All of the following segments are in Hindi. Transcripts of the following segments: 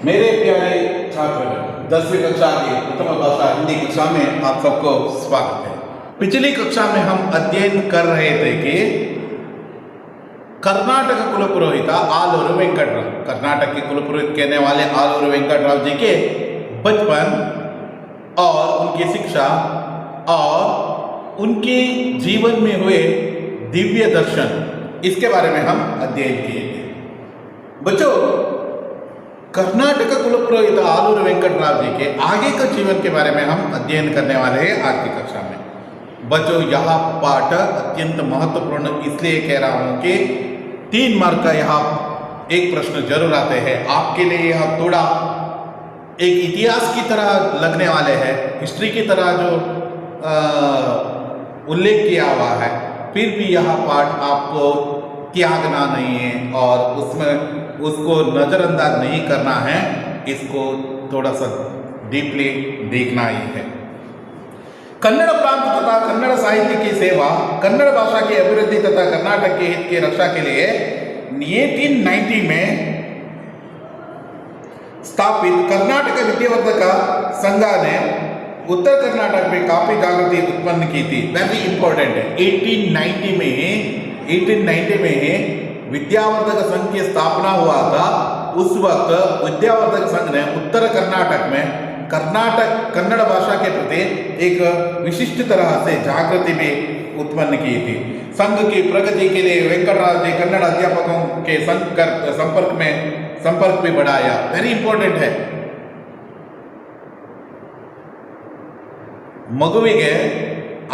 मेरे प्यारे छात्र 10वीं कक्षा की प्रथम भाषा हिंदी कक्षा में आप सबको स्वागत है। पिछली कक्षा में हम अध्ययन कर रहे थे कि कर्नाटक कुलपुरोहित आलूरू वेंकटराव, कर्नाटक के कुलपुरोहित कहने वाले आलूरू वेंकटराव जी के बचपन और उनकी शिक्षा और उनके जीवन में हुए दिव्य दर्शन, इसके बारे में हम अध्ययन किए थे। बच्चों, कर्नाटक कुलपुरोहित आलूरू वेंकटराव जी के आगे का जीवन के बारे में हम अध्ययन करने वाले हैं आज की कक्षा में। बच्चों, यह पाठ अत्यंत महत्वपूर्ण इसलिए कह रहा हूं कि 3 मार्क का यहाँ एक प्रश्न जरूर आते हैं। आपके लिए यह थोड़ा एक इतिहास की तरह लगने वाले हैं, हिस्ट्री की तरह जो उल्लेख किया हुआ है, फिर भी यह पाठ आपको त्यागना नहीं है और उसमें उसको नज़रअंदाज नहीं करना है, इसको थोड़ा सा डीपली देखना ही है। कन्नड़ प्रांत तथा कन्नड़ साहित्य की सेवा, कन्नड़ भाषा की अभिवृद्धि तथा कर्नाटक के हित की रक्षा के लिए 1890 में स्थापित कर्नाटक विद्यावर्धक संघ ने उत्तर कर्नाटक में काफी जागृति उत्पन्न की थी। वेरी इंपॉर्टेंट है। 1890 में विद्यावर्धक संघ की स्थापना हुआ था। उस वक्त विद्यावर्धक संघ ने उत्तर कर्नाटक में कन्नड़ भाषा के प्रति एक विशिष्ट तरह से जागृति भी उत्पन्न की थी। संघ की प्रगति के लिए वेंकटराव जी कन्नड़ अध्यापकों के संपर्क भी बढ़ाया। वेरी इंपॉर्टेंट है। ಮಗುವಿಗೆ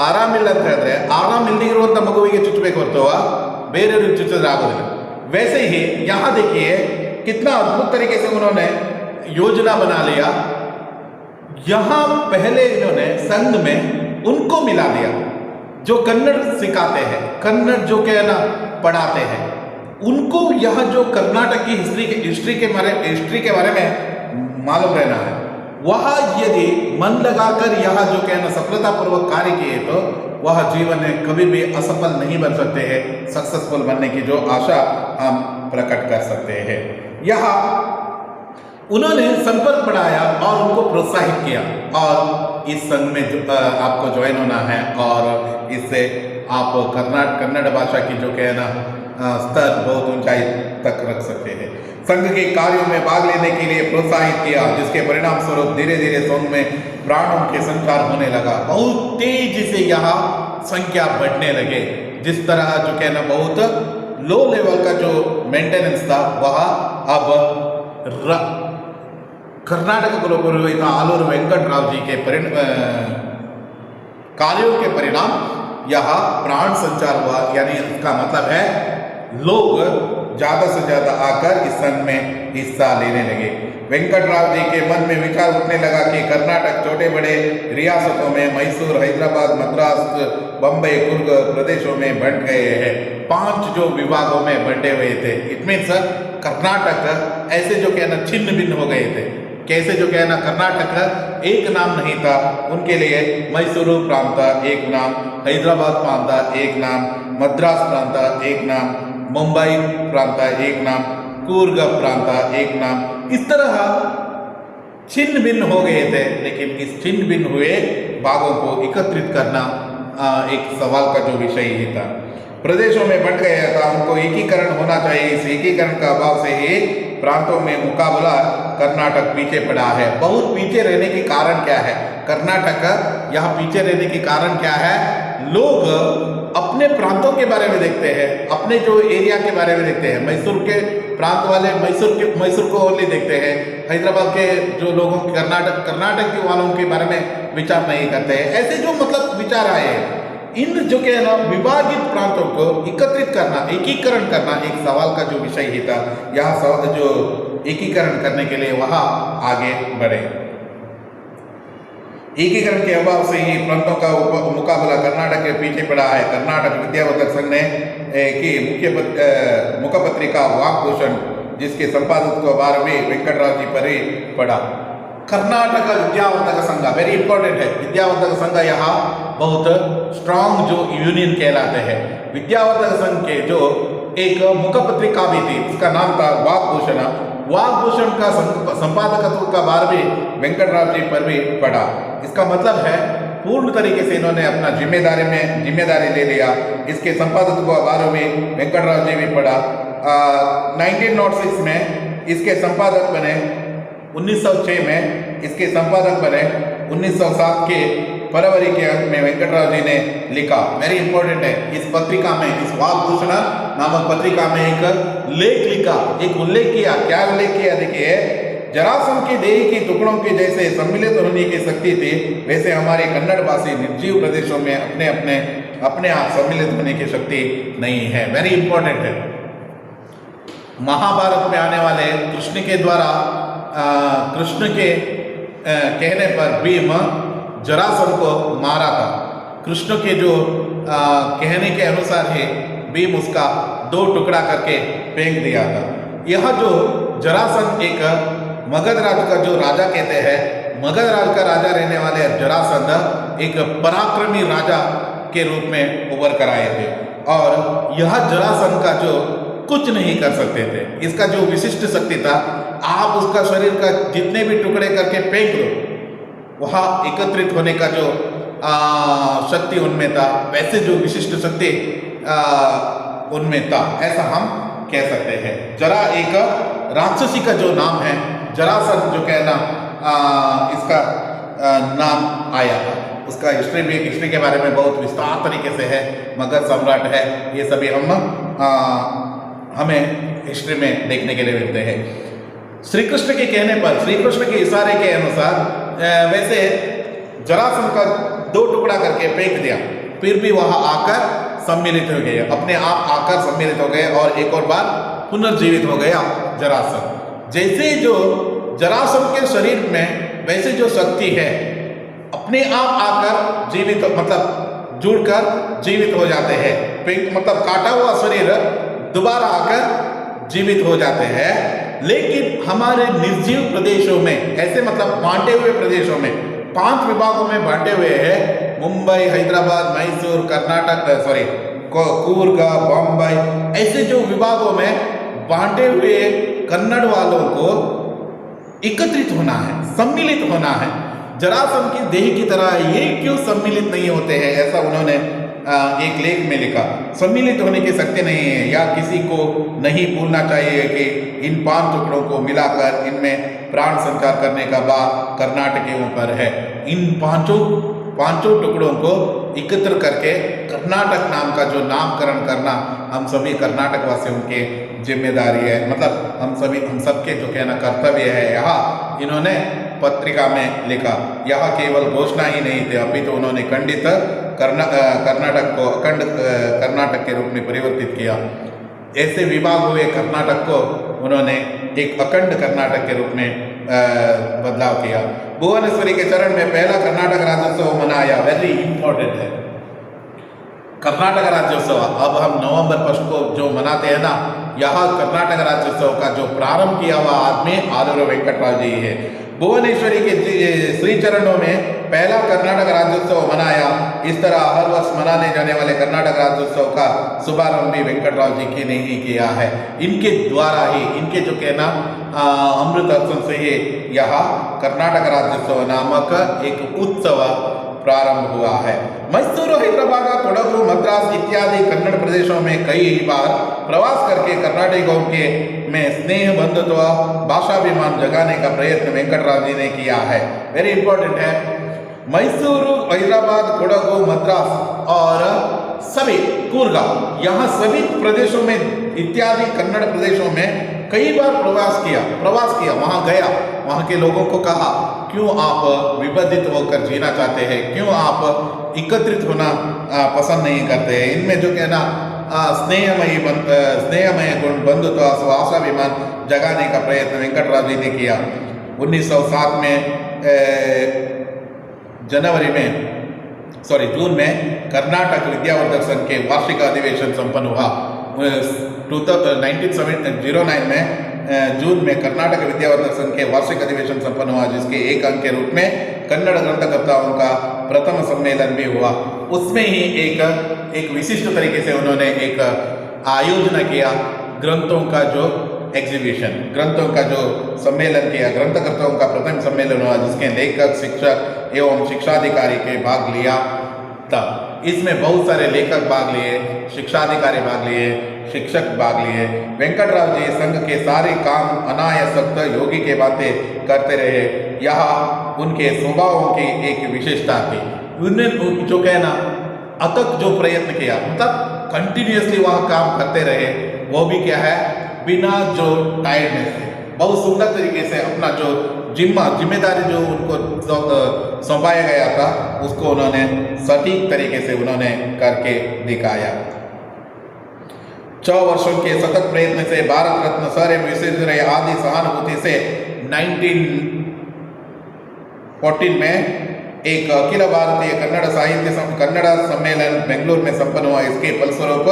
ಆರಾಮಿಲ್ಲ ಅಂತ ಹೇಳಿದ್ರೆ ಆರಾಮಿಲ್ಲದಿರುವಂಥ ಮಗುವಿಗೆ ಚುಚ್ಚಬೇಕು ಹೊರತು ಬೇರೆಯವ್ರಿಗೆ चुच्चिದ್ರೆ आಗೋದಿಲ್ಲ। वैसे ही यहाँ देखिए कितना अद्भुत तरीके से उन्होंने योजना बना लिया। यहाँ पहले इन्होंने संघ में उनको मिला दिया जो कन्नड़ सिखाते हैं, कन्नड़ जो कहना पढ़ाते हैं, उनको यह जो कर्नाटक की हिस्ट्री के बारे में मालूम रहना है। वह यदि मन लगाकर यह जो कहना सफलतापूर्वक कार्य किए तो वह जीवन में कभी भी असफल नहीं बन सकते हैं। सक्सेसफुल बनने की जो आशा हम प्रकट कर सकते हैं। यह उन्होंने संपर्क बढ़ाया और उनको प्रोत्साहित किया और इस संघ में आपको ज्वाइन होना है और इससे आप कन्नड़ भाषा की जो कहना स्तर बहुत ऊंचाई तक रख सकते हैं। संघ के कार्यों में भाग लेने के लिए प्रोत्साहित किया, जिसके परिणाम स्वरूप धीरे धीरे संघ में प्राणों के संचार होने लगा। बहुत तेजी से यहाँ संख्या बढ़ने लगे। जिस तरह जो कहना बहुत लो लेवल का जो मेंटेनेंस था वह अब कर्नाटक कुलपुरोहित आलूरू वेंकटराव जी के कार्यों के परिणाम यहाँ प्राण संचार हुआ। यानी इसका मतलब है लोग ज्यादा से ज्यादा आकर इस संघ में हिस्सा लेने लगे। वेंकटराव जी के मन में विचार उठने लगा कि कर्नाटक छोटे बड़े रियासतों में मैसूर, हैदराबाद, मद्रास, बम्बई, कुर्ग प्रदेशों में बंट गए हैं। 5 जो विभागों में बंटे हुए थे। इट मीन्स कर्नाटक ऐसे जो कहना छिन्न भिन्न हो गए थे। कैसे जो कहना कर्नाटक एक नाम नहीं था उनके लिए। मैसूरू प्रांत एक नाम, हैदराबाद प्रांत एक नाम, मद्रास प्रांत एक नाम, मुंबई प्रांत एक नाम, कूर्ग प्रांत एक नाम, इस तरह छिन्न भिन्न हो गए थे। लेकिन इस छिन्न भिन्न हुए भागों को एकत्रित करना एक सवाल का जो विषय ही था। प्रदेशों में बंट गया था, उनको एकीकरण होना चाहिए। इस एकीकरण का अभाव से ही प्रांतों में मुकाबला कर्नाटक पीछे पड़ा है। बहुत पीछे रहने के कारण क्या है? कर्नाटक यहाँ पीछे रहने के कारण क्या है? लोग अपने प्रांतों के बारे में देखते हैं, अपने जो एरिया के बारे में देखते हैं। मैसूर के प्रांत वाले मैसूर को ओनली देखते हैं। हैदराबाद के जो लोगों कर्नाटक के वालों के बारे में विचार नहीं करते हैं। ऐसे जो मतलब विचार आए हैं, इन जो के ना विभाजित प्रांतों को एकत्रित करना, एकीकरण करना एक सवाल का जो विषय ही था। यह सवाल जो एकीकरण करने के लिए वहाँ आगे बढ़े। एकीकरण के अभाव से ही प्रांतों का मुकाबला कर्नाटक के पीछे पड़ा है। कर्नाटक विद्यावर्धक संघ ने की मुखपत्रिका वाक्भूषण, जिसके संपादक को भार भी वेंकटराव जी पर ही पड़ा। कर्नाटक विद्यावर्धक संघ वेरी इंपॉर्टेंट है। विद्यावर्धक संघ यहाँ बहुत स्ट्रांग जो यूनियन कहलाते हैं। विद्यावर्धक संघ के जो एक मुखपत्रिका भी थी, उसका नाम था वाक्भूषण। वाग्भूषण का संपादकत्व का भार भी वेंकटराव जी पर भी पड़ा। इसका मतलब है पूर्ण तरीके से इन्होंने अपना जिम्मेदारी ले लिया। इसके संपादक का भार भी वेंकटराव जी भी पड़ा। 1906 में इसके संपादक बने, 1906 में इसके संपादक बने, 1907 के फरवरी के अंत में वेंकटराव जी ने लिखा, वेरी इंपॉर्टेंट है, इस पत्रिका में, इस वाग्भूषण नामक पत्रिका में एक लेख लिखा, एक उल्लेख किया। क्या उल्लेख किया? देखिए, जरासंध की देही की टुकड़ों के जैसे सम्मिलित होने की शक्ति थी, वैसे हमारे कन्नड़ भाषी निर्जीव प्रदेशों में अपने आप सम्मिलित होने की शक्ति नहीं है। वेरी इंपॉर्टेंट है। महाभारत में आने वाले कृष्ण के द्वारा कृष्ण के कहने पर भीम जरासंध को मारा था। कृष्ण के जो कहने के अनुसार ही भीम उसका 2 टुकड़ा करके फेंक दिया था। यह जो जरासंध एक मगध राज का जो राजा कहते हैं, मगध राज का राजा रहने वाले जरासंध एक पराक्रमी राजा के रूप में उभर कर आए थे और यह जरासंध का जो कुछ नहीं कर सकते थे। इसका जो विशिष्ट शक्ति था, आप उसका शरीर का जितने भी टुकड़े करके फेंक दो, वहाँ एकत्रित होने का जो शक्ति उनमें था, वैसे जो विशिष्ट शक्ति उनमें था, ऐसा हम कह सकते हैं। जरा एक राक्षसी का जो नाम है जरासंध, जो कहना इसका नाम आया था। उसका हिस्ट्री के बारे में बहुत विस्तार तरीके से है, मगध सम्राट है, ये सभी हमें हिस्ट्री में देखने के लिए मिलते हैं। श्री कृष्ण के कहने पर, श्री कृष्ण के इशारे के अनुसार वैसे जरासंध का 2 टुकड़ा करके फेंक दिया, फिर भी वह आकर सम्मिलित हो गए, अपने आप आकर सम्मिलित हो गए और एक और बार पुनर्जीवित हो गया जरासंध। जैसे जो जरासंध के शरीर में वैसे जो शक्ति है, अपने आप आकर जीवित, मतलब जुड़कर जीवित हो जाते हैं। मतलब काटा हुआ शरीर दोबारा आकर जीवित हो जाते हैं। लेकिन हमारे निर्जीव प्रदेशों में, ऐसे मतलब बांटे हुए प्रदेशों में 5 विभागों में बांटे हुए हैं, मुंबई, हैदराबाद, मैसूर, कर्नाटक, कूर्ग, बम्बई, ऐसे जो विभागों में बांटे हुए कन्नड़ वालों को एकत्रित होना है, सम्मिलित होना है। जरासंध की देह की तरह ये क्यों सम्मिलित नहीं होते हैं, ऐसा उन्होंने एक लेख में लिखा। सम्मिलित होने की शक्ति नहीं है, या किसी को नहीं भूलना चाहिए कि इन 5 टुकड़ों को मिलाकर इनमें प्राण संचार करने का भार कर्नाटकियों पर है। इन पांचों टुकड़ों को एकत्र करके कर्नाटक नाम का जो नामकरण करना हम सभी कर्नाटक वासियों की जिम्मेदारी है, मतलब हम सबके जो कहना कर्तव्य है। यहाँ इन्होंने पत्रिका में लिखा, यह केवल घोषणा ही नहीं थे, अभी तो उन्होंने खंडित कर्नाटक को अखंड कर्नाटक के रूप में परिवर्तित किया। ऐसे विभाग हुए कर्नाटक को उन्होंने एक अखंड कर्नाटक के रूप में बदलाव किया। भुवनेश्वरी के चरण में पहला कर्नाटक राज्योत्सव मनाया, वेरी इंपॉर्टेंट है कर्नाटक राज्योत्सव। अब हम नवंबर 1 को जो मनाते हैं ना, यह कर्नाटक राज्योत्सव का जो प्रारंभ किया हुआ आदमी आलूर वेंकटराव जी है। भुवनेश्वरी के श्री चरणों में पहला कर्नाटक राज्योत्सव मनाया। इस तरह हर वर्ष मनाने जाने वाले कर्नाटक राज्योत्सव का शुभारंभ भी वेंकटराव जी की ने ही किया है। इनके द्वारा ही, इनके जो कहना अमृत हस्तं से ही यह कर्नाटक राज्योत्सव नामक एक उत्सव प्रारंभ हुआ है। मैसूर, हैदराबाद, कोडगु, मद्रास इत्यादि कन्नड़ प्रदेशों में कई बार प्रवास करके कर्नाटकों के में स्नेह, बंधुत्व, भाषाभिमान जगाने का प्रयत्न वेंकटराव जी ने किया है। वेरी इंपॉर्टेंट है। मैसूर, हैदराबाद, कोडगु, मद्रास और सभी कूर्गा, यहाँ सभी प्रदेशों में इत्यादि कन्नड़ प्रदेशों में कई बार प्रवास किया, वहाँ गया, वहाँ के लोगों को कहा, क्यों आप विभजित होकर जीना चाहते हैं, क्यों आप एकत्रित होना पसंद नहीं करते हैं। इनमें जो कहना स्नेहमय गुण, बंधुत्व, स्वाभिमान जगाने का प्रयत्न वेंकटराव जी ने किया। 1907 में जून में कर्नाटक विद्यावर्धक संघ के वार्षिक अधिवेशन संपन्न हुआ। 1909 में जून में कर्नाटक विद्यावर्धक संघ के वार्षिक अधिवेशन संपन्न हुआ, जिसके एक अंक के रूप में कन्नड़ ग्रंथकर्ताओं का प्रथम सम्मेलन भी हुआ। उसमें ही एक विशिष्ट तरीके से उन्होंने एक आयोजन किया ग्रंथों का, जो एग्जीबिशन, ग्रंथों का जो सम्मेलन किया, ग्रंथकर्ताओं का प्रथम सम्मेलन हुआ जिसके लेखक, शिक्षक एवं शिक्षाधिकारी के भाग लिया था। इसमें बहुत सारे लेखक भाग लिए, शिक्षाधिकारी भाग लिए, शिक्षक भाग लिए। वेंकटराव जी संघ के सारे काम अनायासक्त योगी के बातें करते रहे। यह उनके स्वभावों की एक विशेषता थी। उन्होंने जो कहना अथक जो प्रयत्न किया, मतलब कंटिन्यूअसली वह काम करते रहे, वो भी क्या है, बिना जो टायर्डनेस से, बहुत सुंदर तरीके से अपना जो जिम्मेदारी जो उनको सौंपाया गया था उसको उन्होंने सटीक तरीके से उन्होंने करके दिखाया। 6 वर्षों के सतत प्रयत्न से भारत रत्न सर एम विश्वेश्वरैया आदि सहानुभूति से 1914 में एक अखिल भारतीय कन्नड़ सम्मेलन बेंगलुरु में संपन्न हुआ। इसके फलस्वरूप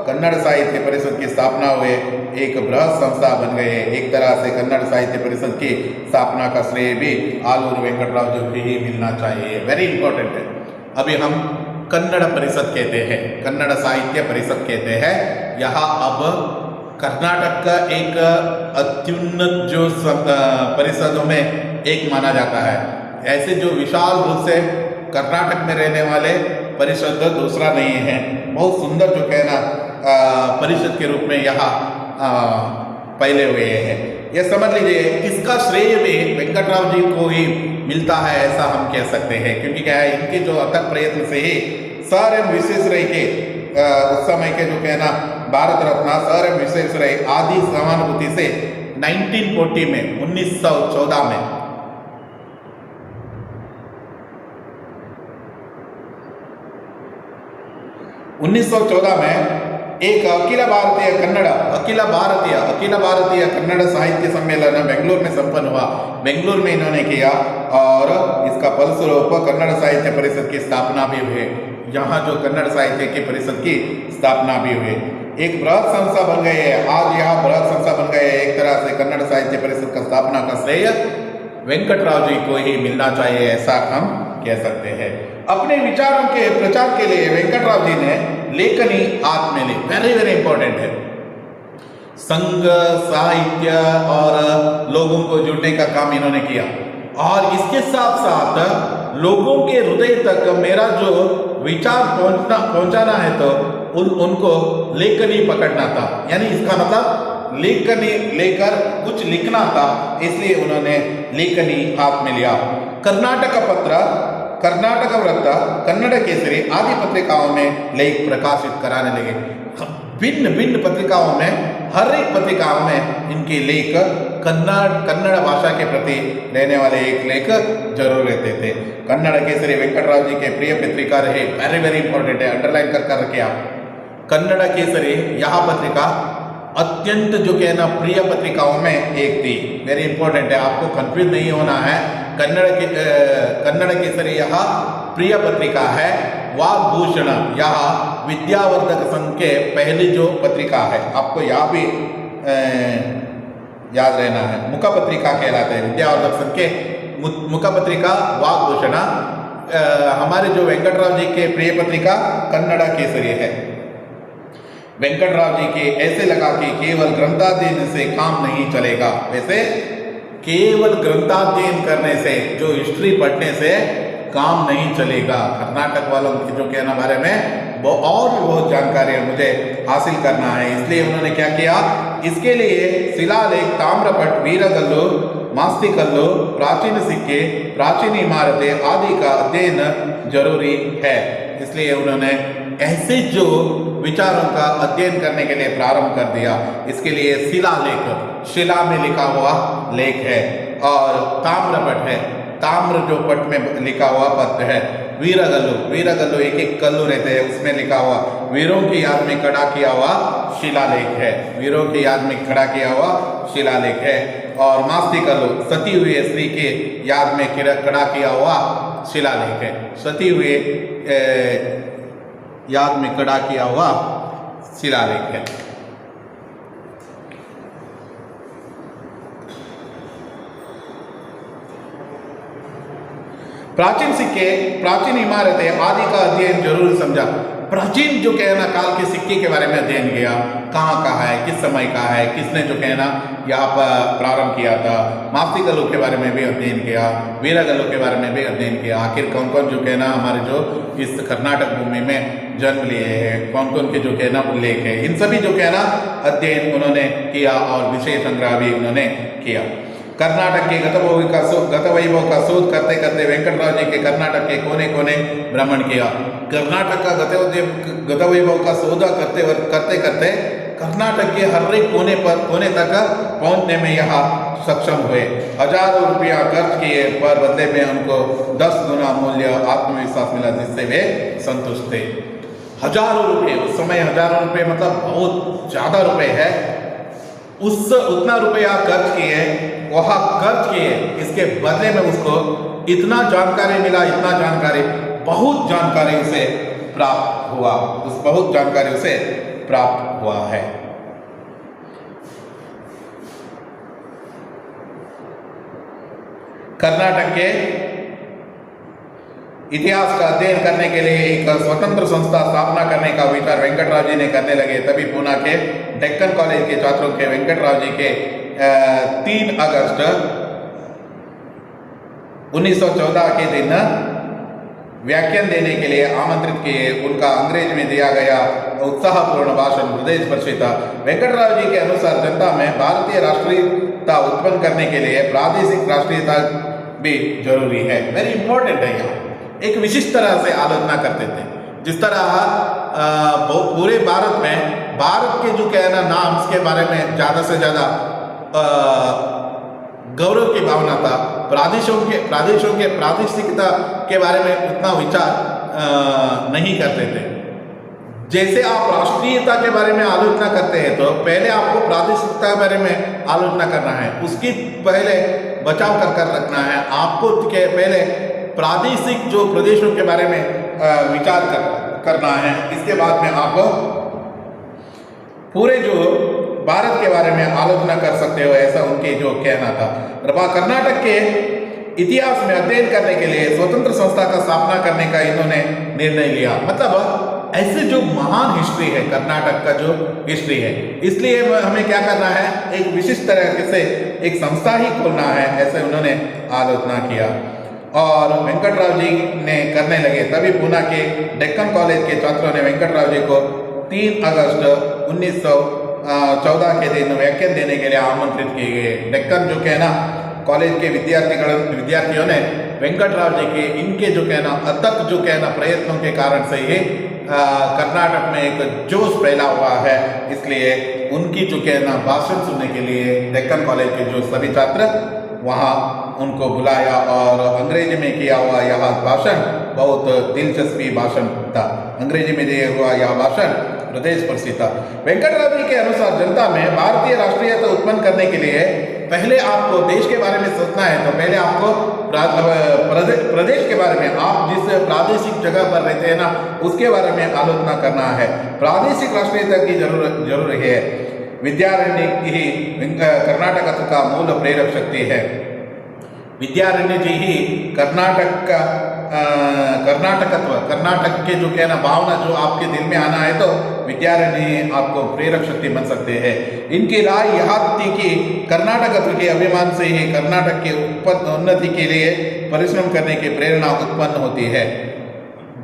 कन्नड़ साहित्य परिषद की स्थापना हुए, एक बृहद संस्था बन गए। एक तरह से कन्नड़ साहित्य परिषद की स्थापना का श्रेय भी आलूर वेंकटराव जी को ही मिलना चाहिए। वेरी इंपॉर्टेंट है। अभी हम कन्नड़ परिषद कहते हैं, कन्नड़ साहित्य परिषद कहते हैं। यहाँ अब कर्नाटक का एक अत्युन्नत जो परिषदों में एक माना जाता है। ऐसे जो विशाल रूप से कर्नाटक में रहने वाले परिषद दूसरा नहीं है। बहुत सुंदर जो कहना परिषद के रूप में यहाँ पहले हुए हैं। यह समझ लीजिए, इसका श्रेय भी वेंकटराव जी को ही मिलता है, ऐसा हम कह सकते हैं। क्योंकि क्या है, इनके जो अथक प्रयत्न से ही सर एम विश्वेश्वरैया के उस समय के जो कहना भारत रत्न सर एम विश्वेश्वरैया आदि सहानुभूति से 1940 में 1914 में 1914 में एक अखिल भारतीय कन्नड़ साहित्य सम्मेलन बेंगलुरु में संपन्न हुआ। बेंगलुरु में इन्होंने किया और इसका फलस्वरूप कन्नड़ साहित्य परिषद की स्थापना भी हुई। यहाँ जो कन्नड़ साहित्य की परिषद की स्थापना भी हुई, एक बृहद संस्था बन गई है। आज यहाँ बृहद संस्था बन गए। एक तरह से कन्नड़ साहित्य परिषद का स्थापना का श्रेय वेंकटराव जी को ही मिलना चाहिए, ऐसा हम कह सकते हैं। अपने विचारों के प्रचार के लिए वेंकटराव जी ने लेखनी हाथ में ली। वेरी वेरी इंपॉर्टेंट है। संघ, साहित्य और लोगों को जुड़ने का काम इन्होंने किया और इसके साथ साथ लोगों के हृदय तक मेरा जो विचार पहुंचाना है तो उनको लेखनी पकड़ना था। यानी इसका मतलब लेखनी लेकर कुछ लिखना था, इसलिए उन्होंने लेखनी हाथ में लिया। कर्नाटक पत्र, कर्नाटक वृत्त, कन्नड़ केसरी आदि पत्रिकाओं में लेख प्रकाशित कराने लगे। भिन्न भिन्न पत्रिकाओं में, हर एक पत्रिकाओं में इनके लेख कन्नड़ भाषा के प्रति रहने वाले एक लेख जरूर रहते थे। कन्नड़ केसरी वेंकटराव जी के प्रिय पत्रिका रहे। वेरी वेरी इंपॉर्टेंट है, अंडरलाइन कर रखे आप। कन्नड़ केसरी यह पत्रिका अत्यंत जो कहना प्रिय पत्रिकाओं में एक थी। वेरी इंपॉर्टेंट है, आपको कंफ्यूज नहीं होना है। कन्नड़ केसरी यह प्रिय पत्रिका है। वाग्भूषण यह विद्यावर्धक संघ के पहली जो पत्रिका है, आपको यह भी याद रहना है। मुख पत्रिका कहलाते हैं विद्यावर्धक संघ के मुख पत्रिका वाग्भूषण। हमारे जो वेंकटराव जी के प्रिय पत्रिका कन्नड़ केसरी है। वेंकटराव जी के ऐसे लगा कि केवल ग्रंथाध्ययन से काम नहीं चलेगा। वैसे केवल ग्रंथाध्ययन करने से, जो हिस्ट्री पढ़ने से काम नहीं चलेगा। कर्नाटक वालों के जो कहना बारे में वो और भी बहुत जानकारी मुझे हासिल करना है, इसलिए उन्होंने क्या किया, इसके लिए शिलालेख, ताम्रपट, वीरगल्लू, मास्तिकल्लू, प्राचीन सिक्के, प्राचीन इमारतें आदि का अध्ययन जरूरी है। इसलिए उन्होंने ऐसे जो विचारों का अध्ययन करने के लिए प्रारंभ कर दिया। इसके लिए शिलालेख, शिला में लिखा हुआ लेख है, और ताम्रपट है, ताम्र जो पट में लिखा हुआ पत्र है। वीरगल्लू, वीरगल्लू एक एक कल्लू रहते हैं, उसमें लिखा हुआ वीरों की याद में खड़ा किया हुआ शिलालेख है। वीरों की याद में खड़ा किया हुआ शिलालेख है। और मास्तिकल्लू सती हुई स्त्री के याद में खड़ा किया हुआ शिलालेख है। सती हुए याद में खड़ा किया हुआ शिलालेख है। प्राचीन सिक्के, प्राचीन इमारतें आदि का अध्ययन जरूर समझा। प्राचीन जो कहना काल के सिक्के के बारे में अध्ययन किया, कहाँ का है, किस समय का है, किसने जो कहना यहाँ पर प्रारंभ किया था। मास्ती गलों के बारे में भी अध्ययन किया, वीरा गलों के बारे में भी अध्ययन किया। आखिर कौन कौन जो कहना हमारे जो इस कर्नाटक भूमि में जन्म लिए हैं, कौन कौन के जो कहना उल्लेख है, इन सभी जो कहना अध्ययन उन्होंने किया और विषय संग्रह भी उन्होंने किया। कर्नाटक के गतवैभव का शोध करते करते वेंकटराव जी के कर्नाटक के कोने कोने भ्रमण किया। कर्नाटक का गतवैभव का शोध करते करते कर्नाटक के हर एक कोने तक पहुंचने में यहाँ सक्षम हुए। हजारों रुपया खर्च किए पर बदले में उनको 10 गुना मूल्य आत्मविश्वास मिला, जिससे वे संतुष्ट थे। हजारों रुपये, उस समय हजारों रुपये मतलब बहुत ज़्यादा रुपए है। उतना रुपया खर्च किए, वहाँ खर्च किए, इसके बदले में उसको इतना जानकारी मिला, इतना जानकारी, बहुत जानकारी उसे प्राप्त हुआ, उस बहुत जानकारी उसे प्राप्त हुआ है। कर्नाटक के इतिहास का अध्ययन करने के लिए एक स्वतंत्र संस्था स्थापना करने का विचार वेंकटराव जी ने करने लगे। तभी पूना के डेक्कन कॉलेज के छात्रों के वेंकटराव जी के 3 अगस्त 1914 के दिन व्याख्यान देने के लिए आमंत्रित किए। उनका अंग्रेजी में दिया गया उत्साहपूर्ण भाषण हृदय स्पर्शी था। वेंकटराव जी के अनुसार जनता में भारतीय राष्ट्रीयता उत्पन्न करने के लिए प्रादेशिक राष्ट्रीयता भी जरूरी है। वेरी इंपॉर्टेंट है। यहाँ एक विशिष्ट तरह से आलोचना करते थे, जिस तरह पूरे भारत में भारत के जो कहना नाम के बारे में ज़्यादा से ज़्यादा गौरव की भावना था। प्रादेशों के प्रादेशिकता के बारे में उतना विचार नहीं करते थे। जैसे आप राष्ट्रीयता के बारे में आलोचना करते हैं तो पहले आपको प्रादेशिकता के बारे में आलोचना करना है, उसकी पहले बचाव कर रखना है। आपको पहले प्रादेशिक जो प्रदेशों के बारे में विचार करना है, इसके बाद में आप पूरे जो भारत के बारे में आलोचना कर सकते हो, ऐसा उनके जो कहना था। कर्नाटक के इतिहास में अध्ययन करने के लिए स्वतंत्र संस्था का स्थापना करने का इन्होंने निर्णय लिया। मतलब ऐसे जो महान हिस्ट्री है, कर्नाटक का जो हिस्ट्री है, इसलिए हमें क्या करना है, एक विशिष्ट तरह से एक संस्था ही खोलना है, ऐसे उन्होंने आलोचना किया और वेंकटराव जी ने करने लगे। तभी पूना के डेक्कन कॉलेज के छात्रों ने वेंकटराव जी को 3 अगस्त 1914 के दिन व्याख्यान देने के लिए आमंत्रित किए गए। डेक्कन जो कहना कॉलेज के विद्यार्थियों ने वेंकटराव जी के इनके जो कहना अथक जो कहना प्रयत्नों के कारण से ही कर्नाटक में एक जोश फैला हुआ है। इसलिए उनकी जो कहना भाषण सुनने के लिए डेक्कन कॉलेज के जो सभी छात्र वहाँ उनको बुलाया और अंग्रेजी में किया हुआ यह भाषण बहुत दिलचस्पी भाषण था। अंग्रेजी में दिया हुआ यह भाषण हृदय स्पर्शी था। वेंकटराव जी के अनुसार जनता में भारतीय राष्ट्रीयता उत्पन्न करने के लिए पहले आपको देश के बारे में सोचना है, तो पहले आपको प्रदेश के बारे में, आप जिस प्रादेशिक जगह पर रहते हैं ना, उसके बारे में आलोचना करना है। प्रादेशिक राष्ट्रीयता की जरूर है। विद्यारण्य ही कर्नाटक का मूल प्रेरक शक्ति है। विद्यारण्य जी ही कर्नाटक के जो कहना भावना जो आपके दिल में आना है, तो विद्यारण्य आपको प्रेरक शक्ति बन सकते हैं। इनकी राय यह थी कि कर्नाटकत्व के अभिमान से ही कर्नाटक के उन्नति के लिए परिश्रम करने की प्रेरणा उत्पन्न होती है।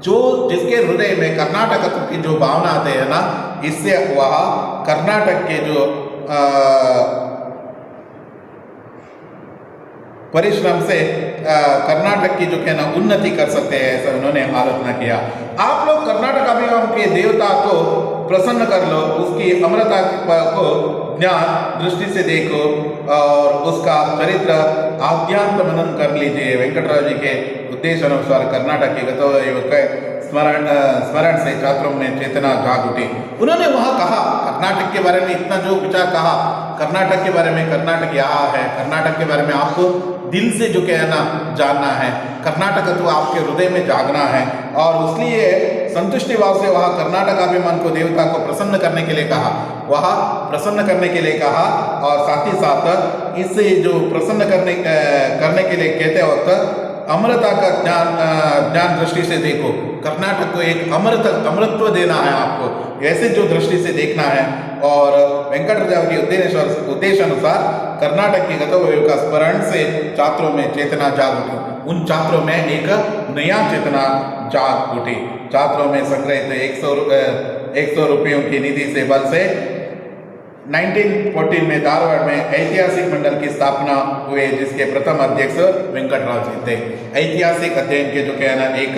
जो जिसके हृदय में कर्नाटकत्व की जो भावना आते हैं ना, इससे वह कर्नाटक के जो परिश्रम से कर्नाटक की जो कहना उन्नति कर सकते हैं, ऐसा उन्होंने आलोचना किया। आप लोग कर्नाटक अभिमान के देवता को प्रसन्न कर लो, उसकी अमरता को ज्ञान दृष्टि से देखो और उसका चरित्र आद्यांत मनन कर लीजिए। वेंकटराव जी के उद्देश्य अनुसार कर्नाटक के गतवैभव के स्मरण से छात्रों में चेतना जाग उठी। उन्होंने वहाँ कहा, कर्नाटक के बारे में इतना जो विचार कहा, कर्नाटक के बारे में, कर्नाटक यहाँ है, कर्नाटक के बारे में आपको दिल से जो कहना जानना है, कर्नाटक तो आपके हृदय में जागना है। और इसलिए संतुष्टि भाव से वहाँ कर्नाटक अभिमान को देवता को प्रसन्न करने के लिए कहा, वहाँ प्रसन्न करने के लिए कहा। और साथ ही साथ इससे जो प्रसन्न करने के लिए कहते वक्त अमरता का ज्ञान दृष्टि से देखो। कर्नाटक को एक अमरत्व देना है आपको, ऐसे जो दृष्टि से देखना है। और वेंकटराव के उद्देश्य अनुसार कर्नाटक की गतवैभव का स्मरण से छात्रों में चेतना जाग उठी। उन छात्रों में एक नया चेतना जाग उठी। छात्रों में संग्रहित 100 रुपयों की निधि से बल से 1914 में धारवाड़ में ऐतिहासिक मंडल की स्थापना हुए, जिसके प्रथम अध्यक्ष वेंकटराव जी थे। ऐतिहासिक अध्ययन के जो कहना, एक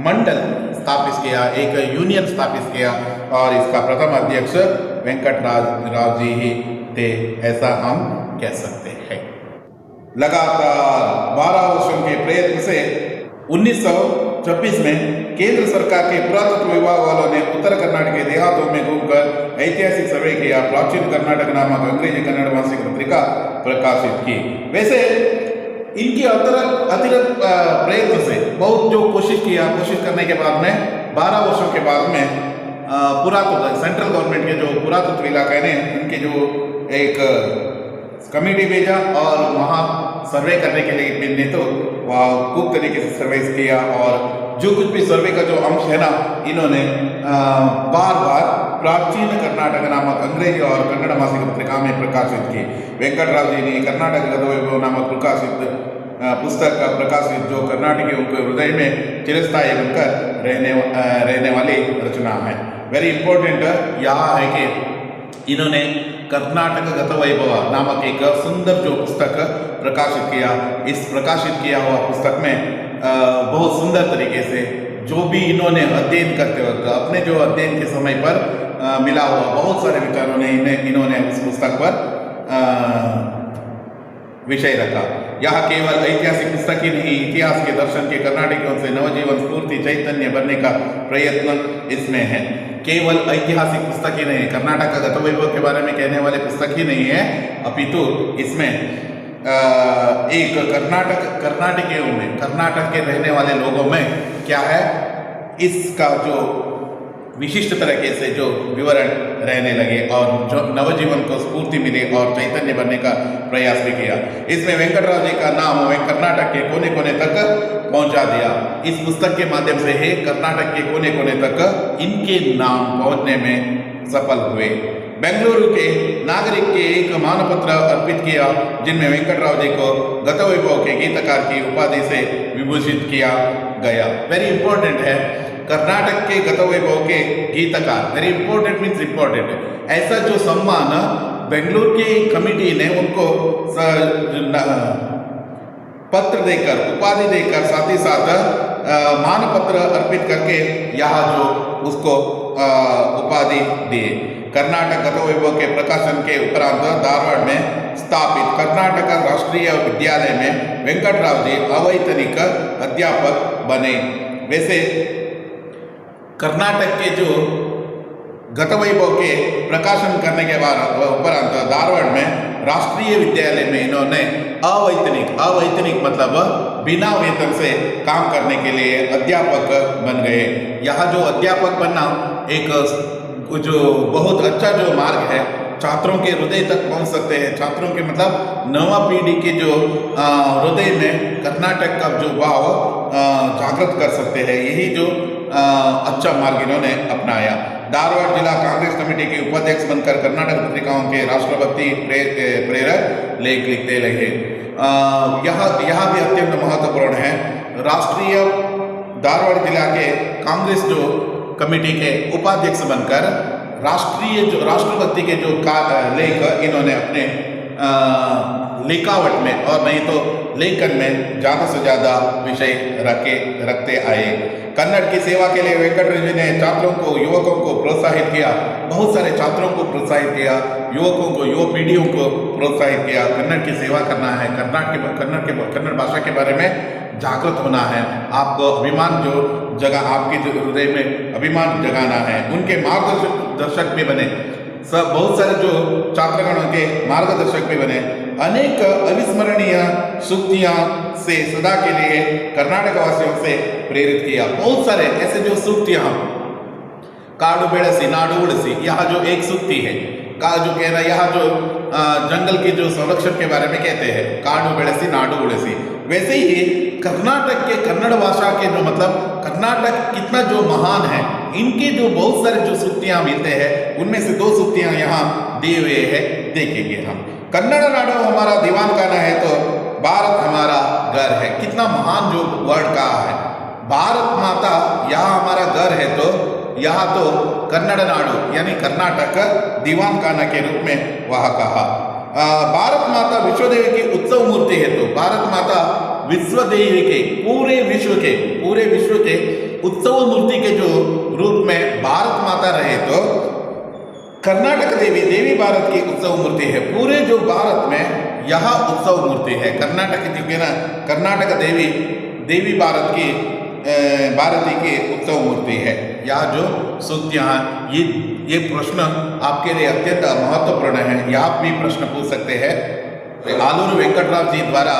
मंडल स्थापित किया, एक यूनियन स्थापित किया और इसका प्रथम अध्यक्ष वेंकटराव जी ही थे, ऐसा हम कह सकते हैं। लगातार 12 वर्षों के प्रयत्न से 1926 में केंद्र सरकार के पुरातत्व विभाग वालों ने उत्तर कर्नाटक के देहातों में घूमकर ऐतिहासिक सर्वे किया। प्राचीन कर्नाटक नामक अंग्रेजी कन्नड़ मासिक पत्रिका प्रकाशित की। वैसे इनके अतिरिक्त प्रयत्न से बहुत जो कोशिश करने के बाद में 12 वर्षों के बाद में पुरातत्व सेंट्रल गवर्नमेंट के जो पुरातत्व इलाके ने उनके जो एक कमेटी भेजा और वहाँ सर्वे करने के लिए इनने तो वह खूब तरीके से सर्वे किया और जो कुछ भी सर्वे का जो अंश है ना, इन्होंने बार बार प्राचीन कर्नाटक नामक अंग्रेजी और कन्नड़ मासिक पत्रिका में प्रकाशित की। वेंकटराव जी ने कर्नाटक गतवैभव नामक पुस्तक का प्रकाशित, जो कर्नाटकियों के हृदय में चिरस्थायी बनकर रहने वाली रचना है। वेरी इंपॉर्टेंट यहाँ है कि इन्होंने कर्नाटक गतवैभव नामक एक सुंदर जो पुस्तक प्रकाशित किया। इस प्रकाशित किया हुआ पुस्तक में बहुत सुंदर तरीके से जो भी इन्होंने अध्ययन करते वक्त अपने जो अध्ययन के समय पर मिला हुआ बहुत सारे विचारों ने इन्होंने उस पुस्तक पर विषय रखा। यह केवल ऐतिहासिक पुस्तक ही नहीं, इतिहास के दर्शन के कर्नाटकियों से नवजीवन स्फूर्ति चैतन्य बनने का प्रयत्न इसमें है। केवल ऐतिहासिक पुस्तक ही नहीं, कर्नाटक का गतवैभव के बारे में कहने वाले पुस्तक ही नहीं है, अपितु इसमें एक कर्नाटकियों में, कर्नाटक के रहने वाले लोगों में क्या है, इसका जो विशिष्ट तरीके से जो विवरण रहने लगे और जो नवजीवन को स्फूर्ति मिली और चैतन्य बनने का प्रयास भी किया। इसमें वेंकटराव जी का नाम कर्नाटक के कोने कोने तक पहुंचा दिया। इस पुस्तक के माध्यम से ही कर्नाटक के कोने कोने तक इनके नाम पहुंचने में सफल हुए। बेंगलुरु के नागरिक के एक मानपत्र अर्पित किया, जिनमें वेंकटराव जी को गतवैभव के गीतकार की उपाधि से विभूषित किया गया। वेरी इंपॉर्टेंट है, कर्नाटक के गतवैभव के गीतकार, वेरी इंपॉर्टेंट मीन्स इंपॉर्टेंट। ऐसा जो सम्मान बेंगलुरु की कमेटी ने उनको पत्र देकर, उपाधि देकर, साथ ही साथ मानपत्र अर्पित करके यहाँ जो उसको उपाधि दिए। कर्नाटक गतवैभव के प्रकाशन के उपरांत धारवाड़ में स्थापित कर्नाटक राष्ट्रीय विद्यालय में वेंकटराव जी अवैतनिक अध्यापक बने। वैसे कर्नाटक के जो गतवैभव के प्रकाशन करने के बाद उपरांत धारवाड़ में राष्ट्रीय विद्यालय में इन्होंने अवैतनिक मतलब बिना वेतन से काम करने के लिए अध्यापक बन गए। यहाँ जो अध्यापक बनना एक जो बहुत अच्छा जो मार्ग है, छात्रों के हृदय तक पहुंच सकते हैं। छात्रों के मतलब नवा पीढ़ी के जो हृदय में कर्नाटक का जो भाव जागृत कर सकते हैं, यही जो अच्छा मार्ग इन्होंने अपनाया। धारवाड़ जिला कांग्रेस कमेटी के उपाध्यक्ष बनकर कर्नाटक पत्रिकाओं के राष्ट्रभक्ति प्रेरक लेख लिखते लगे। यह भी अत्यंत महत्वपूर्ण है। राष्ट्रीय धारवाड़ जिला के कांग्रेस जो कमेटी के उपाध्यक्ष बनकर राष्ट्रभक्ति के जो लेख इन्होंने अपने लिखावट में और नहीं तो लेखन में ज़्यादा से ज़्यादा विषय रखते आए। कन्नड़ की सेवा के लिए वेंकटराव जी ने छात्रों को, युवकों को प्रोत्साहित किया। बहुत सारे छात्रों को प्रोत्साहित किया, युवकों को, युवा पीढ़ियों को प्रोत्साहित किया। कन्नड़ की सेवा करना है, कन्नड़ भाषा के बारे में जागृत होना है, आपको अभिमान जो जगह आपके जो हृदय में अभिमान जगाना है। उनके मार्गदर्शक भी बने, सब बहुत सारे जो छात्रगणों के मार्गदर्शक भी बने। अनेक अविस्मरणीय सूक्तियां से सदा के लिए कर्नाटक वासियों से प्रेरित किया। बहुत सारे ऐसे जो सूक्तियां, काडु बेड़सी नाडु उड़सी, यह जो एक सूक्ति है, का जो कहना यहाँ जो जंगल के जो संरक्षण के बारे में कहते हैं, काडू बेड़सी नाडू उड़सी, वैसे ही कर्नाटक के कन्नड़ भाषा के जो मतलब कर्नाटक कितना जो महान है, इनके जो बहुत सारे जो सूक्तियां मिलते हैं, उनमें से 2 सूक्तियां यहाँ दिए हुए हैं, देखेंगे हम। कन्नड़ नाडु हमारा दीवान खाना है तो भारत हमारा घर है। कितना महान जो वर्ड कहा है, भारत माता यहाँ हमारा घर है, तो यहाँ तो कन्नड़ नाडु यानी कर्नाटक दीवान खाना के रूप में वहाँ कहा। भारत माता विश्व देवी की उत्सव मूर्ति है, तो भारत माता विश्व देवी के पूरे विश्व के उत्सव मूर्ति के जो रूप में भारत माता रहे, तो कर्नाटक देवी भारत की उत्सव मूर्ति है। पूरे जो भारत में यहाँ उत्सव मूर्ति है, कर्नाटक की ना कर्नाटक देवी भारत की भारती की उत्सव मूर्ति है। यह जो सूक्तियाँ ये प्रश्न आपके लिए अत्यंत महत्वपूर्ण है, यहाँ भी प्रश्न पूछ सकते हैं। आलूर वेंकटराव जी द्वारा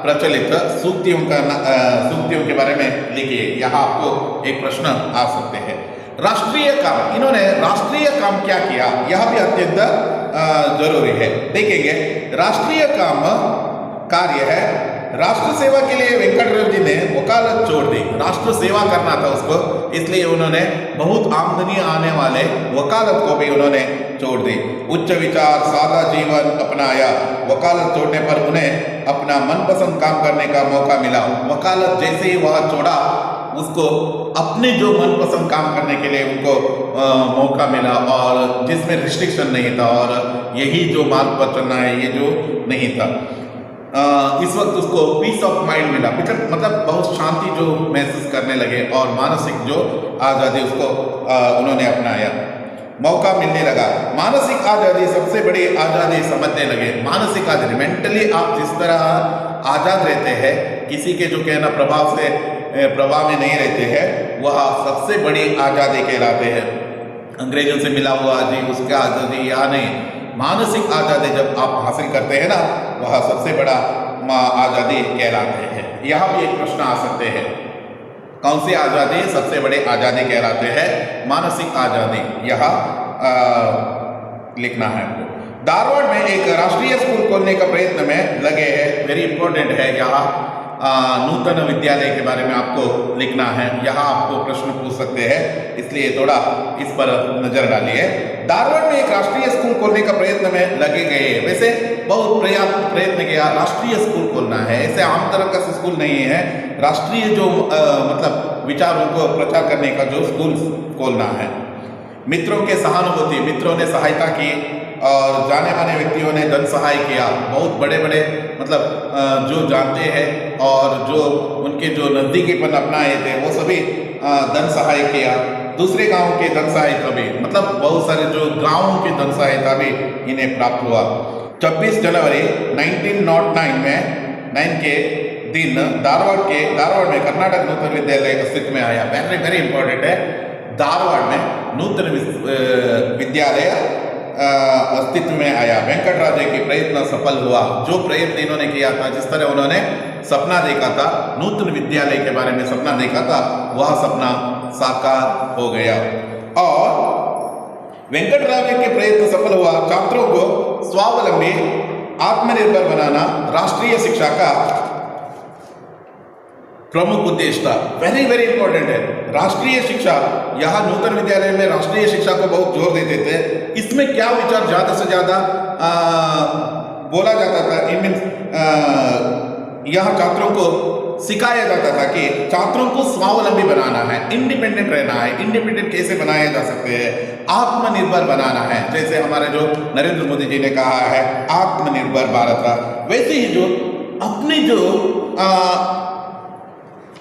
प्रचलित सूक्तियों के बारे में लिखिए, यहाँ आपको एक प्रश्न आ सकते हैं। राष्ट्रीय काम, इन्होंने राष्ट्रीय काम क्या किया, यह भी अत्यंत जरूरी है, देखेंगे। राष्ट्रीय काम कार्य है राष्ट्र सेवा के लिए वेंकटराव जी ने वकालत छोड़ दी। राष्ट्र सेवा करना था उसको, इसलिए उन्होंने बहुत आमदनी आने वाले वकालत को भी उन्होंने छोड़ दी। उच्च विचार सादा जीवन अपनाया। वकालत छोड़ने पर उन्हें अपना मनपसंद काम करने का मौका मिला। वकालत जैसे ही वह छोड़ा, उसको अपने जो मनपसंद काम करने के लिए उनको मौका मिला, और जिसमें रिस्ट्रिक्शन नहीं था, और यही जो मार्ग पर चलना है, ये जो नहीं था। इस वक्त उसको पीस ऑफ माइंड मिला, मतलब बहुत शांति जो महसूस करने लगे, और मानसिक जो आज़ादी उसको उन्होंने अपनाया, मौका मिलने लगा। मानसिक आज़ादी सबसे बड़ी आज़ादी समझने लगे। मानसिक आज़ादी, मेंटली आप जिस तरह आज़ाद रहते हैं, किसी के जो कहना प्रभाव में नहीं रहते हैं, वह सबसे बड़ी आज़ादी कहलाते हैं। अंग्रेजों से मिला हुआ जी उसका आज़ादी या नहीं, मानसिक आज़ादी जब आप हासिल करते हैं ना, वह सबसे बड़ा आज़ादी कहलाते हैं। यहाँ भी एक प्रश्न आ सकते हैं, कौन सी आज़ादी सबसे बड़ी आज़ादी कहलाते हैं? मानसिक आज़ादी, यहाँ लिखना है आपको। धारवाड़ में एक राष्ट्रीय स्कूल खोलने का प्रयत्न में लगे हैं, वेरी इंपॉर्टेंट है। यहाँ नूतन विद्यालय के बारे में आपको लिखना है, यहाँ आपको प्रश्न पूछ सकते हैं, इसलिए थोड़ा इस पर नजर डालिए। धारवाड़ में एक राष्ट्रीय स्कूल खोलने का प्रयत्न में लगे गए। वैसे बहुत प्रयत्न किया, राष्ट्रीय स्कूल खोलना है, ऐसे आम तरह का स्कूल नहीं है, राष्ट्रीय जो मतलब विचारों को प्रचार करने का जो स्कूल खोलना है। मित्रों के सहानुभूति, मित्रों ने सहायता की, और जाने माने व्यक्तियों ने धन सहाय किया। बहुत बड़े बड़े मतलब जो जानते हैं और जो उनके जो नज़दीकीपन अपनाए थे, वो सभी धन सहाय किया। दूसरे गांव के धन सहायता भी, मतलब बहुत सारे जो गांवों के धन सहायता भी इन्हें प्राप्त हुआ। 26 जनवरी 1909 में 9 के दिन धारवाड़ में कर्नाटक नूतन विद्यालय अस्तित्व में आया। वेरी वेरी इंपॉर्टेंट है, धारवाड़ में नूतन विद्यालय अस्तित्व में आया। वेंकटराव जी की प्रयत्न सफल हुआ। जो प्रयत्न इन्होंने किया था, जिस तरह उन्होंने सपना देखा था, नूतन विद्यालय के बारे में सपना देखा था, वह सपना साकार हो गया। और वेंकटराव जी के प्रयत्न सफल हुआ। छात्रों को स्वावलंबी आत्मनिर्भर बनाना राष्ट्रीय शिक्षा का प्रमुख उद्देश्य था। वेरी वेरी इंपॉर्टेंट है राष्ट्रीय शिक्षा। यहाँ नूतन विद्यालय में राष्ट्रीय शिक्षा को बहुत जोर देते थे। इसमें क्या विचार ज्यादा से ज्यादा बोला जाता था, यहाँ छात्रों को सिखाया जाता था कि छात्रों को स्वावलंबी बनाना है, इंडिपेंडेंट रहना है। इंडिपेंडेंट कैसे बनाया जा सकते हैं? आत्मनिर्भर बनाना है। जैसे हमारे जो नरेंद्र मोदी जी ने कहा है आत्मनिर्भर भारत का, वैसे ही जो अपने जो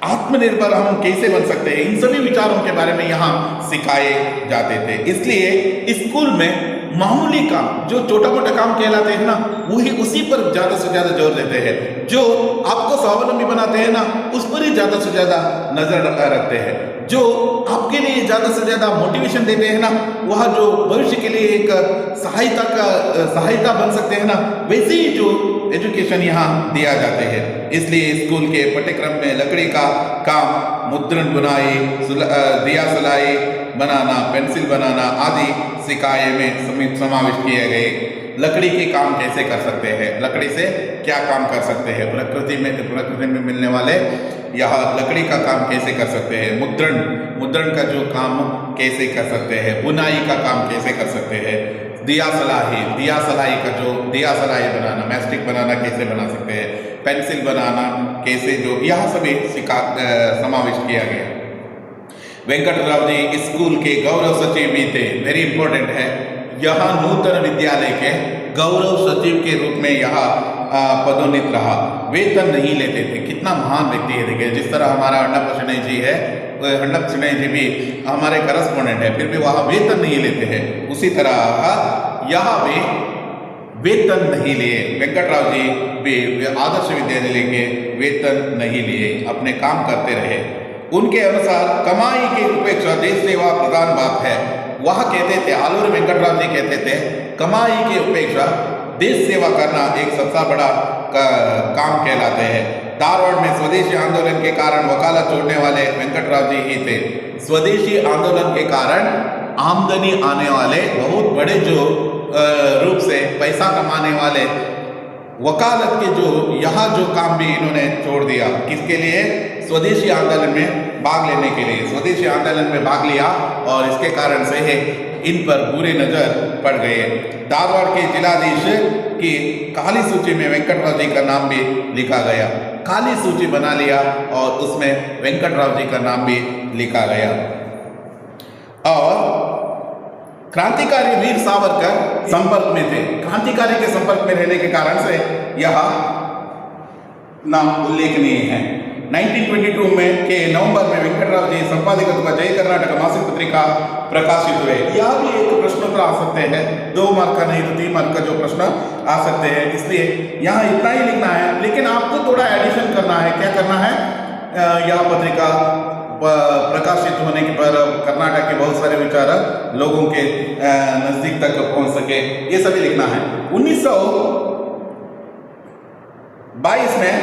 आत्मनिर्भर हम कैसे बन सकते हैं, इन सभी विचारों के बारे में यहाँ सिखाए जाते थे। इसलिए स्कूल में मामूली काम, जो छोटा मोटा काम कहलाते हैं ना, वही उसी पर ज्यादा से ज्यादा जोर देते हैं। जो आपको स्वावलंबी बनाते हैं ना, उस पर ही ज्यादा से ज्यादा नजर रखते हैं। जो आपके लिए ज्यादा से ज्यादा मोटिवेशन देते हैं ना, वह जो भविष्य के लिए एक सहायता बन सकते हैं ना, वैसे ही जो एजुकेशन यहाँ दिया जाते हैं। इसलिए स्कूल के पाठ्यक्रम में लकड़ी का काम, मुद्रण बुनाई, दिया सलाई बनाना, पेंसिल बनाना आदि सिखाए में समाविष्ट किए गए। लकड़ी के काम कैसे कर सकते हैं, लकड़ी से क्या काम कर सकते हैं, प्रकृति में मिलने वाले यह लकड़ी का काम कैसे कर सकते हैं, मुद्रण का जो काम कैसे कर सकते हैं, बुनाई का काम कैसे कर सकते हैं, दिया सलाई का जो दिया सलाई बनाना, मैस्टिक बनाना कैसे बना सकते हैं, पेंसिल बनाना कैसे, जो यह सभी समाविष्ट किया गया। वेंकटराव जी स्कूल के गौरव सचिव भी थे, वेरी इंपॉर्टेंट है। यहाँ नूतन विद्यालय के गौरव सचिव के रूप में यहाँ पदोन्नत रहा। वेतन नहीं लेते थे, कितना महान व्यक्ति है। देखिए जिस तरह हमारा अण्णप्पा शेणै जी है, अण्णप्पा शेणै जी भी हमारे करस्पॉन्डेंट है, फिर भी वह वेतन नहीं लेते हैं। उसी तरह यहाँ भी वेतन नहीं लिए। वेंकटराव जी भी आदर्श विद्यालय के वेतन नहीं लिए, अपने काम करते रहे। उनके अनुसार कमाई की उपेक्षा देश सेवा प्रधान बात है। वह कहते थे, आलूर वेंकटराव जी कहते थे, कमाई की उपेक्षा देश सेवा करना एक सबसे बड़ा काम कहलाते हैं। धारवाड़ में स्वदेशी आंदोलन के कारण वकालत छोड़ने वाले वेंकटराव जी ही थे। स्वदेशी आंदोलन के कारण आमदनी आने वाले बहुत बड़े जो रूप से पैसा कमाने वाले वकालत के यहाँ जो काम भी इन्होंने छोड़ दिया। किसके लिए? स्वदेशी आंदोलन में भाग लेने के लिए। स्वदेशी आंदोलन में भाग लिया और इसके कारण से इन पर बुरी नजर पड़ गए। धारवाड़ के जिलाधीश की काली सूची में वेंकटराव जी का नाम भी लिखा गया। काली सूची बना लिया और उसमें वेंकटराव जी का नाम भी लिखा गया। और क्रांतिकारी वीर सावरकर संपर्क में थे। क्रांतिकारी के संपर्क में रहने के कारण से यह नाम उल्लेखनीय है। 1922 में के नवंबर में वेंकटराव जी संपादकत्व जय कर्नाटक मासिक पत्रिका प्रकाशित हुए। यह भी एक प्रश्न आ सकते हैं, 2 मार्क का नहीं तो 3 मार्क का जो प्रश्न आ सकते हैं, इसलिए यहाँ इतना ही लिखना है। लेकिन आपको थोड़ा एडिशन करना है। क्या करना है? यह पत्रिका प्रकाशित होने के पर कर्नाटक के बहुत सारे विचारक लोगों के नजदीक तक पहुंच सके, ये सभी लिखना है। 1922 में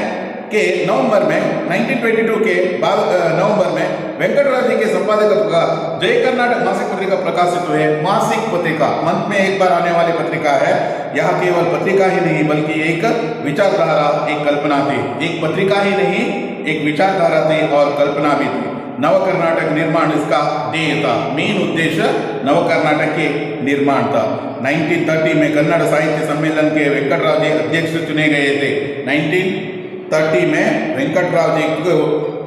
के नवंबर में 1922 के बाद नवंबर में वेंकटराव जी के संपादकत्व का जय कर्नाटक मासिक पत्रिका प्रकाशित हुए। मासिक पत्रिका मंथ में एक बार आने वाली पत्रिका है। यह केवल पत्रिका ही नहीं बल्कि एक विचारधारा, एक कल्पना थी। एक पत्रिका ही नहीं, एक विचारधारा थी और कल्पना भी थी। नव कर्नाटक निर्माण इसका ध्येय था। मेन उद्देश्य नव कर्नाटक के निर्माण था। 1930 में कन्नड़ साहित्य सम्मेलन के वेंकटराव जी अध्यक्ष चुने गए थे। 1930 में वेंकटराव जी को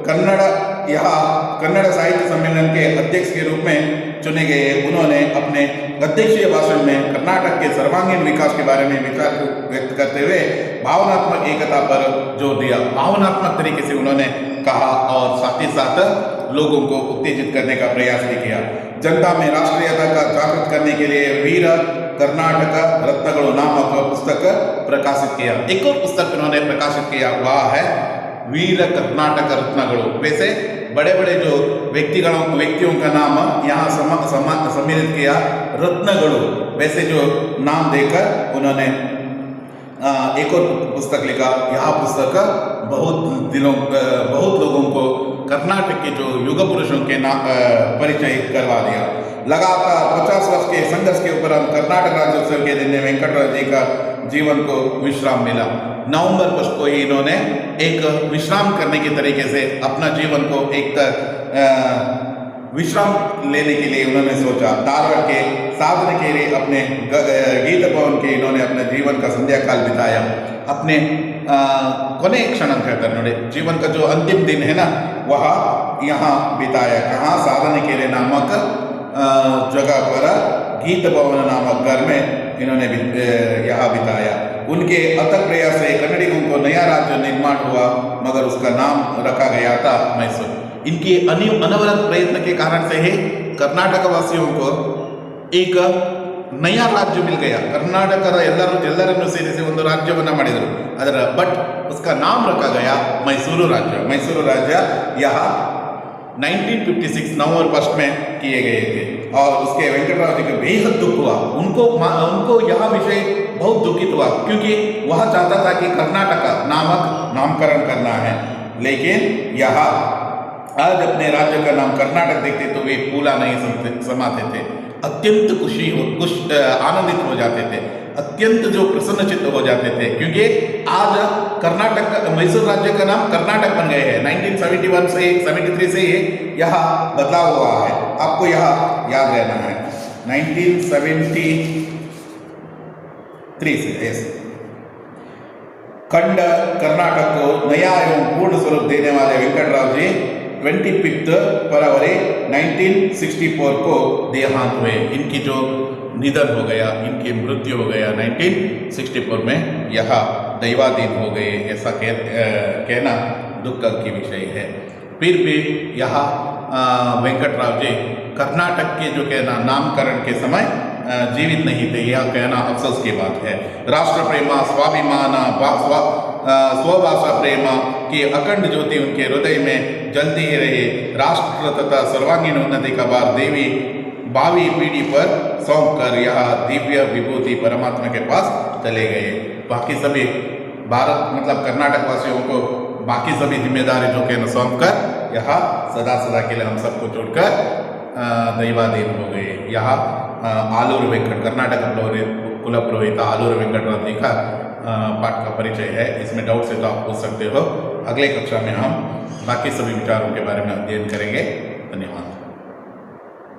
कन्नड़ साहित्य सम्मेलन के अध्यक्ष के रूप में चुने गए। उन्होंने अपने अध्यक्षीय भाषण में कर्नाटक के सर्वांगीण विकास के बारे में विचार व्यक्त करते हुए भावनात्मक एकता पर जोर दिया। भावनात्मक तरीके से उन्होंने कहा और साथ ही साथ लोगों को उत्तेजित करने का प्रयास भी किया। जनता में राष्ट्रीयता का जागृत करने के लिए वीर कर्नाटक रत्नगणु नामक पुस्तक प्रकाशित किया। एक और पुस्तक उन्होंने प्रकाशित किया, वह है वीर कर्नाटक रत्नगणु। वैसे बड़े बड़े जो व्यक्तियों का नाम यहाँ सम्मिलित किया, रत्नगणु वैसे जो नाम देकर उन्होंने एक और पुस्तक लिखा। यह पुस्तक बहुत लोगों को कर्नाटक के जो युग पुरुषों के नाम परिचय करवा दिया। लगातार 50 वर्ष के संघर्ष के उपरांत कर्नाटक राज्योत्सव के दिन में वेंकटराव जी का जीवन को विश्राम मिला। नवंबर 1 को ही इन्होंने एक विश्राम करने के तरीके से अपना जीवन को एक विश्राम लेने के लिए उन्होंने सोचा। धारवाड़ के साधन के लिए अपने गीत भवन के इन्होंने अपने जीवन का संध्या काल बिताया। अपने कोने क्षण कन्नड़े जीवन का जो अंतिम दिन है ना, वह यहाँ बिताया। कहाँ? साधन के लिए नामक जगह पर गीत भवन नामक घर में इन्होंने यहाँ बिताया। उनके अथक प्रयास से कन्नड़ियों को नया राज्य निर्माण हुआ, मगर उसका नाम रखा गया था मैसूर। इनके अनवरत प्रयत्न के कारण से ही कर्नाटक वासियों को एक नया राज्य मिल गया। कर्नाटकದ ಎಲ್ಲರನ್ನು ಸೇರಿಸಿ ಒಂದು ರಾಜ್ಯವನ್ನ ಮಾಡಿದರು। ಅದರ बट उसका नाम रखा गया मैसूरू राज्य। मैसूरू राज्य यहाँ 1956 नवंबर 1 में किए गए थे और उसके वेंकटराव जी को बेहद दुख हुआ। उनको यह विषय बहुत दुखित हुआ, क्योंकि वह चाहता था कि कर्नाटक नामक नामकरण करना है, लेकिन यह आज अपने राज्य का नाम कर्नाटक देखते तो वे फूला नहीं समाते थे, अत्यंत आनंदित हो जाते थे, अत्यंत जो प्रसन्नचित्त हो जाते थे, क्योंकि आज कर्नाटक मैसूर राज्य का नाम कर्नाटक बन गए हैं। 1971 से 73 से यह बदलाव हुआ है, आपको यह याद रहना है। 1973 से खंड कर्नाटक को नया एवं पूर्ण स्वरूप देने वाले वेंकटराव जी 25 फरवरी 1964 को देहांत हुए। इनकी जो निधन हो गया, इनकी मृत्यु हो गया 1964 में, यह दैवाधीन हो गए, ऐसा कहना दुख की विषय है। फिर भी यह वेंकटराव जी कर्नाटक के जो कहना नामकरण के समय जीवित नहीं थे, यह कहना अफसोस की बात है। राष्ट्र प्रेमा, स्वाभिमान, स्वभाषा प्रेमा की अखंड ज्योति उनके हृदय में जलती ही रही। राष्ट्र तथा सर्वांगीण उन्नति का भार देवी भावी पीढ़ी पर सौंप कर यह दिव्य विभूति परमात्मा के पास चले गए। बाकी सभी भारत मतलब कर्नाटक वासियों को बाकी सभी जिम्मेदारी जो कहना सौंप कर यह सदा सदा के लिए हम सबको छोड़कर दैवाधीन हो गए। यह आलूर वेंकट कर्नाटक कुल पुरोहित आलूर वेंकटराव जी का पाठ का परिचय है। इसमें डाउट से तो आप पूछ सकते हो। अगले कक्षा में हम बाकी सभी विचारों के बारे में अध्ययन करेंगे। धन्यवाद।